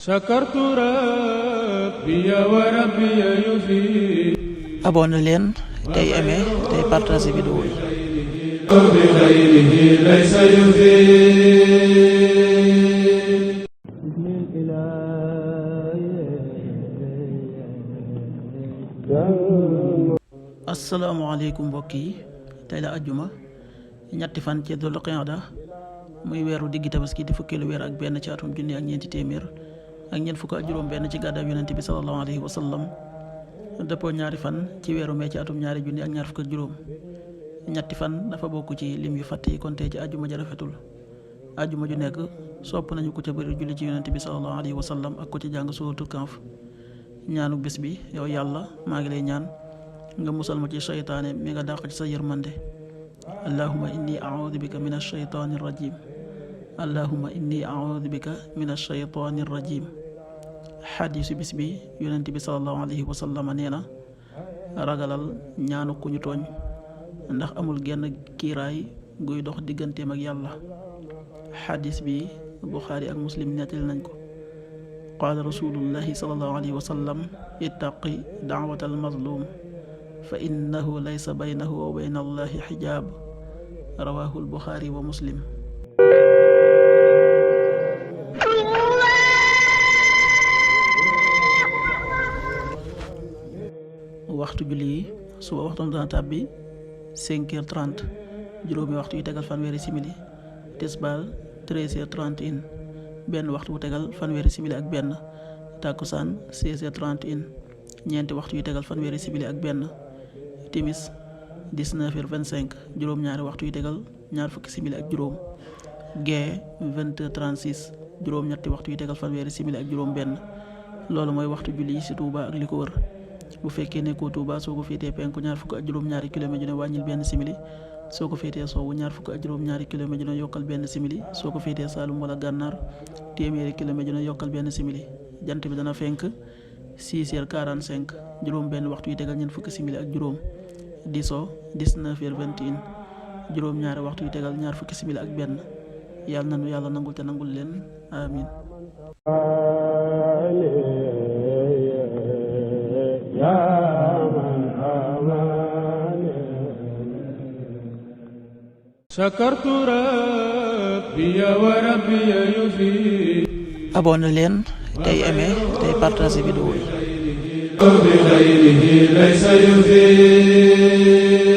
sakartu rabbi wa rabbi yufi. abonné leen tey aimé tey partagé vidéo yi. bi xayrihi laysa yufi. asalaamaaleykum mbokk yi, tey la ajjuma ñetti fan ci Dul Qiyada muy weeru diggi tabaski di fukkeelu weer ak benn ci atum junni ak ñeenti téeméer ak ñeent fukk ak juróom benn ci gàddaay yonent bi sallallahu alayhi wa sallam, dëppoo ñaari fan ci weeru mee ci atum ñaari junni ak ñaar fukk ak juróom. ñetti fan dafa bokk ci lim yu fàtte yi kon tey ci ajjuma ja rafetul. ajjuma ju nekk sopp nañu ko ca bëri julli ci yonent bi sallallahu alayhi wa sallam ak ko ci jàng suuratul Kahf. ñaanu bés bi: yow yàlla, maa ngi lay ñaan nga musal ma ci seytaane mi nga dàq ci sa yërmande. allahumma inni a'udhu bika min ash-shaytaani rajim. allahumma inni a'udhu bika min ash-shaytaani rajim. xadiisu bis bi: yonent bi sallallahu alayhi wa sallam nee na, ragalal ñaanu ku ñu tooñ, ndax amul genn kiiraay guy dox digganteem ak yàlla. xadiis bi Buxaari ak Muslim nettali nañ ko. qaala rasulullahi sallallahu alayhi wa sallam: ittaqi da'watal mazlum fa innahu laysa baynahu wa bayna allahi xijaab. rawaahu Buxaari wa Muslim. waxtu julli yi: suba waxtam dana tàbbi 5h30, juróomi waxtu yu tegal fanweeri simili. tisbaar 13h31, benn waxtu bu tegal fanweeri simili ak benn. takkusaan 16h31, ñeenti waxtu yu tegal fanweeri simili ak benn. timis 19h25, juróom-ñaari waxtu yu tegal ñaar fukki simili ak juróom. gee 20h36, juróom-ñetti waxtu yu tegal fanweeri simili ak juróom benn. loolu mooy waxtu julli yi ci Touba ak li ko wër. bu fekkee nekkoo Touba, soo ko féetee penku ñaar fukk ak juróom-ñaari kilomètre ju ne wàññil benn simili. soo ko féetee sowwu ñaar fukk ak juróom-ñaari kilomètre ju ne yokkal benn simili. soo ko féetee Saalum wala Gànnaar, téeméeri kilomètre ju ne yokkal benn simili. jant bi dana fenk 6h45, juróom benn waxtu yu tegal ñeent fukki simili ak juróom. di so 19h21, juróom-ñaari waxtu yu tegal ñaar fukki simili ak benn. yàlla nanu yàlla nangul te nangul leen, amin. sakartu rabbi wa rabbi yufi. abonné leen tey aimé tey partagé vidéo yi. bi xayrihi laysa yufi.